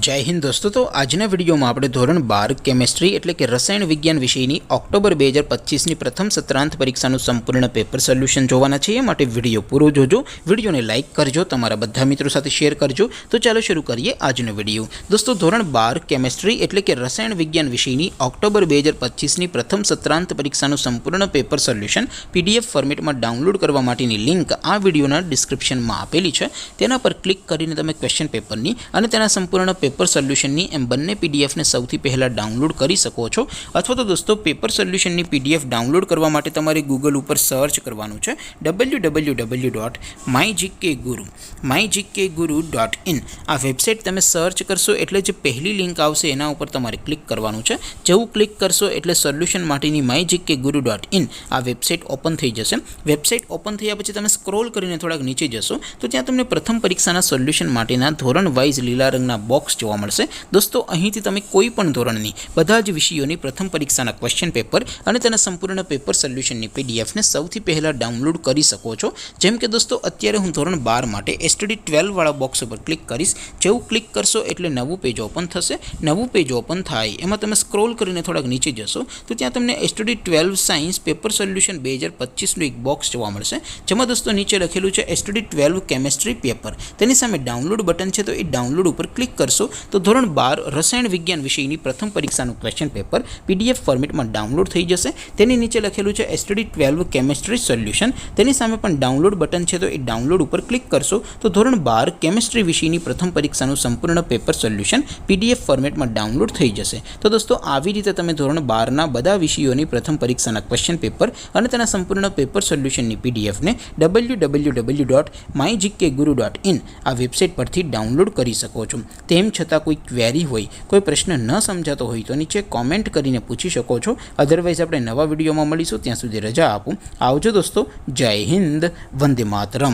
जय हिंद दोस्तों। तो आजना विडियो में આપણે ધોરણ 12 કેમેસ્ટ્રી એટલે કે રસાયણ વિજ્ઞાન વિષયની ઓક્ટોબર 2025 ની પ્રથમ સત્રાંત પરીક્ષાનું સંપૂર્ણ પેપર સોલ્યુશન જોવાના છે। એ માટે વિડિયો પૂરો જોજો, વિડિયોને લાઈક કરજો, તમારા બધા મિત્રો સાથે શેર કરજો। તો ચાલો શરૂ કરીએ આજનો વિડિયો। દોસ્તો ધોરણ 12 કેમેસ્ટ્રી એટલે કે રસાયણ વિજ્ઞાન વિષયની ઓક્ટોબર 2025 ની પ્રથમ સત્રાંત પરીક્ષાનું સંપૂર્ણ પેપર સોલ્યુશન પીડીએફ ફોર્મેટમાં ડાઉનલોડ કરવા માટેની લિંક આ વિડિયોના ડિસ્ક્રિપ્શનમાં આપેલી છે। તેના પર ક્લિક કરીને તમે ક્વેશ્ચન પેપરની અને તેના સંપૂર્ણ पेपर सोल्यूशन एम बने पीडीएफ ने सौथी पहला डाउनलॉड कर सको छो। अथवा तो दोस्तों पेपर सोल्यूशन पीडीएफ डाउनलॉड करवा माटे तमारे गूगल पर सर्च करवानुं छे www.mygkguru.in। आ वेबसाइट तमे सर्च करशो एटले जे पहली लिंक आवशे एना उपर तमारे क्लिक करवानुं छे। जेवुं क्लिक करशो एटले सोल्यूशन माटेनी mygkguru.in आ वेबसाइट ओपन थई जशे। वेबसाइट ओपन थया पछी तमे स्क्रॉल करीने थोड़ा नीचे जशो तो त्यां तमने प्रथम परीक्षाना सोल्यूशन माटेना धोरण वाइज लीला रंगना बॉक्स જોવા મળશે। દોસ્તો અહીંથી તમે કોઈ પણ ધોરણની બધા જ વિષયોની પ્રથમ પરીક્ષાના ક્વેશ્ચન પેપર અને તેના સંપૂર્ણ પેપર સોલ્યુશનની પીડીએફ ને સૌથી પહેલા ડાઉનલોડ કરી શકો છો। જેમ કે દોસ્તો અત્યારે હું ધોરણ 12 માટે એસટીડી 12 વાળા બોક્સ ઉપર ક્લિક કરીશ। જેવું ક્લિક કરશો એટલે નવું પેજ ઓપન થશે। નવું પેજ ઓપન થાય એમાં તમે સ્ક્રોલ કરીને થોડાક નીચે જશો તો ત્યાં તમને એસટીડી 12 સાયન્સ પેપર સોલ્યુશન 2025 નું એક બોક્સ જોવા મળશે। જેમાં દોસ્તો નીચે લખેલું છે એસટીડી 12 કેમેસ્ટ્રી પેપર। તેની સામે ડાઉનલોડ બટન છે તો એ ડાઉનલોડ ઉપર ક્લિક કરશો तो धोरण 12 रसायण विज्ञान विषयनी प्रथम परीक्षाનું क्वेश्चन पेपर पीडीएफ फॉर्मेटમાં ડાઉનલોડ થઈ જશે। તેની નીચે લખેલું છે એસટીડી 12 કેમેસ્ટ્રી સોલ્યુશન। તેની સામે પણ ડાઉનલોડ બટન છે તો એ ડાઉનલોડ ઉપર ક્લિક કરશો તો ધોરણ 12 કેમેસ્ટ્રી વિષયની પ્રથમ પરીક્ષાનું સંપૂર્ણ પેપર સોલ્યુશન પીડીએફ ફોર્મેટમાં ડાઉનલોડ થઈ જશે। તો દોસ્તો આવી રીતે તમે ધોરણ 12 ના બધા વિષયોની પ્રથમ પરીક્ષાના ક્વેશ્ચન પેપર અને તેના સંપૂર્ણ પેપર સોલ્યુશનની પીડીએફ ને www.mygkguru.in આ વેબસાઇટ પરથી ડાઉનલોડ કરી શકો છો। તેમ छता कोई क्वेरी होय, कोई प्रश्न न समझातो होय तो नीचे कॉमेंट करीने पूछी शको छो। अदरवाइज आपणे नवा विडियोमां मळीशुं, त्यां सुधी रजा आपो। आवजो दोस्तों। जय हिंद, वंदे मातरम।